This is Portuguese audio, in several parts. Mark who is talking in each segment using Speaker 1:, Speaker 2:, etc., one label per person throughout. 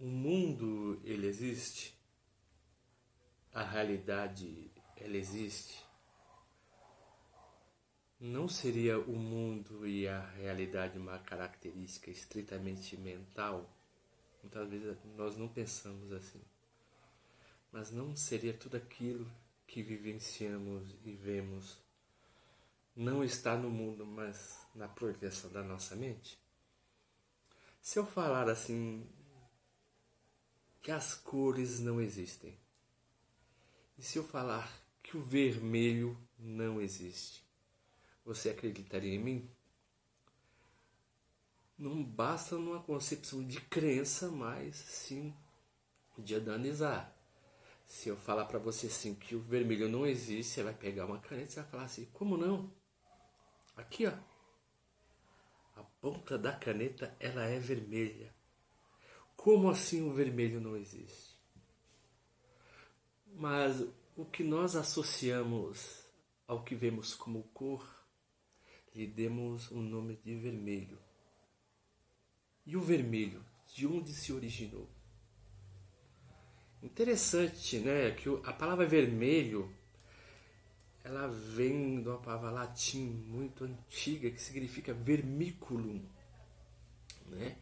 Speaker 1: O mundo, ele existe? A realidade, ela existe? Não seria o mundo e a realidade uma característica estritamente mental? Muitas vezes nós não pensamos assim. Mas não seria tudo aquilo que vivenciamos e vemos não está no mundo, mas na projeção da nossa mente? Se eu falar assim que as cores não existem, e se eu falar que o vermelho não existe, você acreditaria em mim? Não basta numa concepção de crença, mas sim de analisar. Se eu falar para você assim que o vermelho não existe, você vai pegar uma caneta e vai falar assim, como não? Aqui, ó. A ponta da caneta, ela é vermelha. Como assim o vermelho não existe? Mas o que nós associamos ao que vemos como cor, lhe demos um nome de vermelho. E o vermelho, de onde se originou? Interessante, né, que a palavra vermelho, ela vem de uma palavra latim muito antiga que significa vermiculum, né?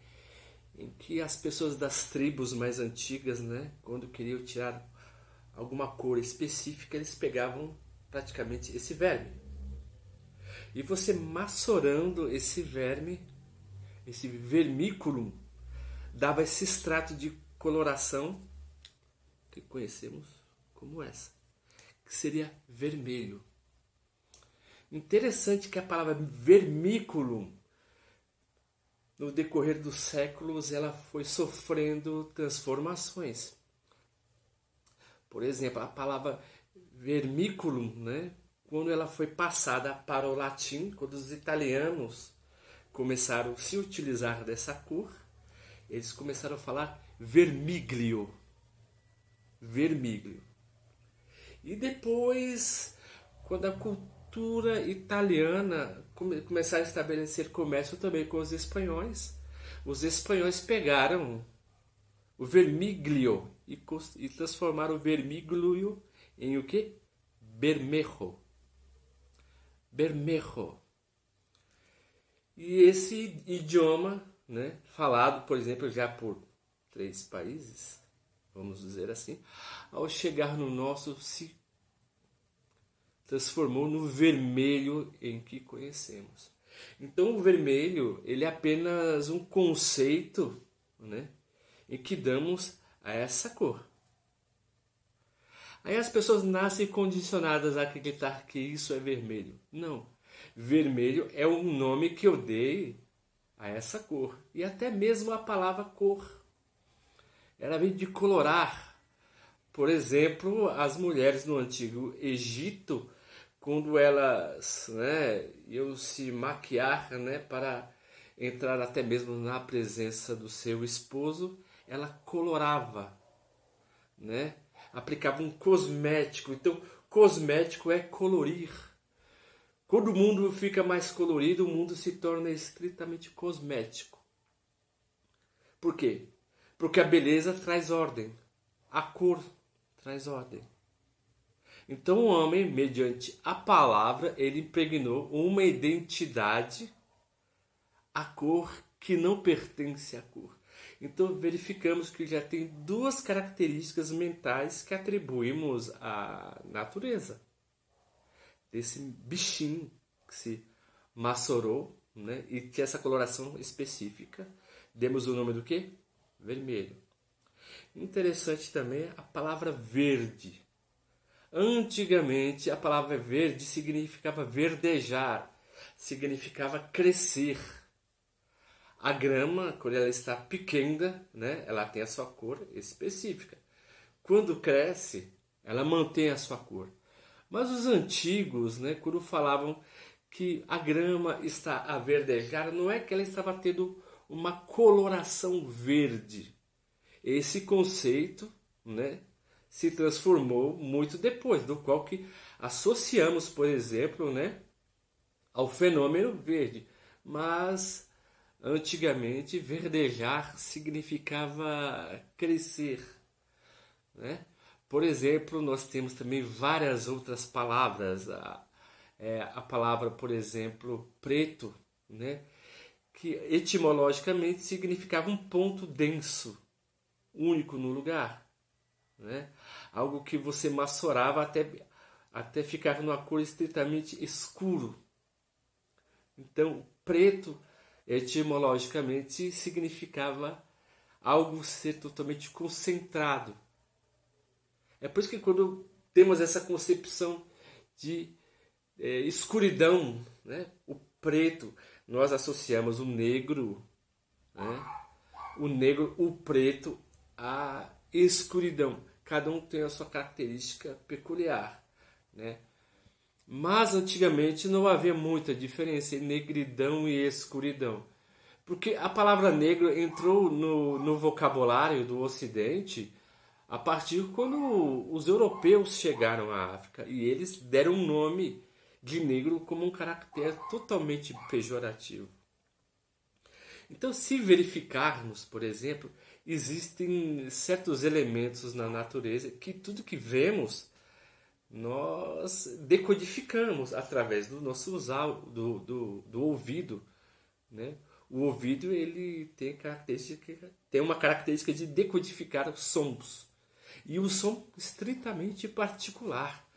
Speaker 1: Em que as pessoas das tribos mais antigas, né, quando queriam tirar alguma cor específica, eles pegavam praticamente esse verme. E você maçorando esse verme, esse vermiculum, dava esse extrato de coloração que conhecemos como essa, que seria vermelho. Interessante que a palavra vermiculum, no decorrer dos séculos, ela foi sofrendo transformações. Por exemplo, a palavra vermiculum, né, quando ela foi passada para o latim, quando os italianos começaram a se utilizar dessa cor, eles começaram a falar vermiglio. Vermiglio. E depois, quando a cultura italiana começaram a estabelecer comércio também com os espanhóis pegaram o vermiglio e transformaram o vermiglio em o quê? Bermejo. Bermejo. E esse idioma, né, falado, por exemplo, já por 3 países, vamos dizer assim, ao chegar no nosso, se transformou no vermelho em que conhecemos. Então o vermelho, ele é apenas um conceito, né, em que damos a essa cor. Aí as pessoas nascem condicionadas a acreditar que isso é vermelho. Não. Vermelho é um nome que eu dei a essa cor. E até mesmo a palavra cor. Ela vem de colorar. Por exemplo, as mulheres no Antigo Egito, quando elas, né, iam se maquiar, né, para entrar até mesmo na presença do seu esposo, ela colorava, né? Aplicava um cosmético. Então, cosmético é colorir. Quando o mundo fica mais colorido, o mundo se torna estritamente cosmético. Por quê? Porque a beleza traz ordem. A cor traz ordem. Então o homem, mediante a palavra, ele impregnou uma identidade à cor que não pertence à cor. Então verificamos que já tem 2 características mentais que atribuímos à natureza. Desse bichinho que se maçorou, né, e tinha essa coloração específica. Demos o nome do quê? Vermelho. Interessante também a palavra verde. Antigamente a palavra verde significava verdejar, significava crescer. A grama, quando ela está pequena, né, ela tem a sua cor específica. Quando cresce, ela mantém a sua cor. Mas os antigos, né, quando falavam que a grama está a verdejar, não é que ela estava tendo uma coloração verde. Esse conceito, né, se transformou muito depois, do qual que associamos, por exemplo, né, ao fenômeno verde. Mas Antigamente, verdejar significava crescer, né? Por exemplo, nós temos também várias outras palavras. A palavra, por exemplo, preto, né? Que etimologicamente significava um ponto denso, único no lugar, né? Algo que você maçorava até ficar numa cor estritamente escuro. Então, preto, etimologicamente, significava algo ser totalmente concentrado. É por isso que quando temos essa concepção de escuridão, né? O preto, nós associamos o negro, né? O preto, à escuridão. Cada um tem a sua característica peculiar, né? Mas antigamente não havia muita diferença em negridão e escuridão. Porque a palavra negro entrou no vocabulário do Ocidente a partir quando os europeus chegaram à África e eles deram um nome de negro como um caractere totalmente pejorativo. Então, se verificarmos, por exemplo, existem certos elementos na natureza que tudo que vemos nós decodificamos através do nosso do ouvido, né? O ouvido ele tem uma característica de decodificar os sons e o som estritamente particular,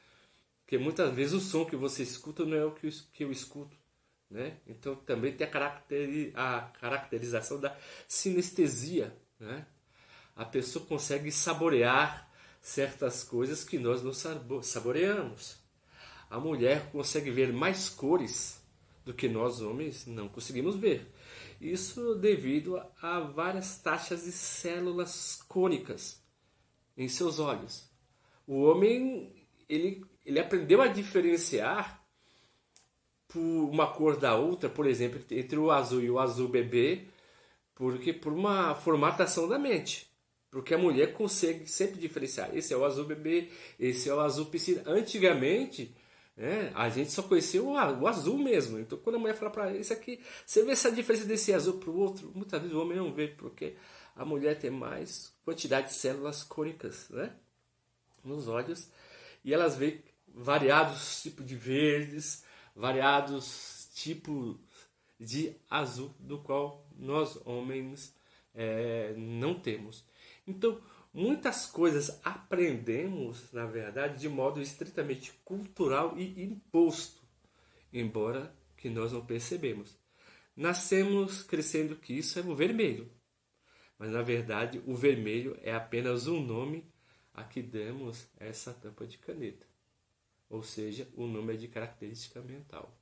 Speaker 1: porque muitas vezes o som que você escuta não é o que eu escuto, né? Então também tem a caracterização da sinestesia, né? A pessoa consegue saborear certas coisas que nós não saboreamos. A mulher consegue ver mais cores do que nós homens não conseguimos ver. Isso devido a várias taxas de células cônicas em seus olhos. O homem ele aprendeu a diferenciar por uma cor da outra, por exemplo, entre o azul e o azul bebê, porque por uma formatação da mente. Porque a mulher consegue sempre diferenciar. Esse é o azul bebê, esse é o azul piscina. Antigamente, né, a gente só conhecia o azul mesmo. Então, quando a mulher fala para isso aqui, você vê essa diferença desse azul para o outro. Muitas vezes o homem não vê, porque a mulher tem mais quantidade de células cônicas, né, nos olhos. E elas veem variados tipos de verdes, variados tipos de azul, do qual nós homens não temos. Então, muitas coisas aprendemos, na verdade, de modo estritamente cultural e imposto, embora que nós não percebemos. Nascemos crescendo que isso é o vermelho, mas na verdade o vermelho é apenas um nome a que damos essa tampa de caneta, ou seja, o nome é de característica mental.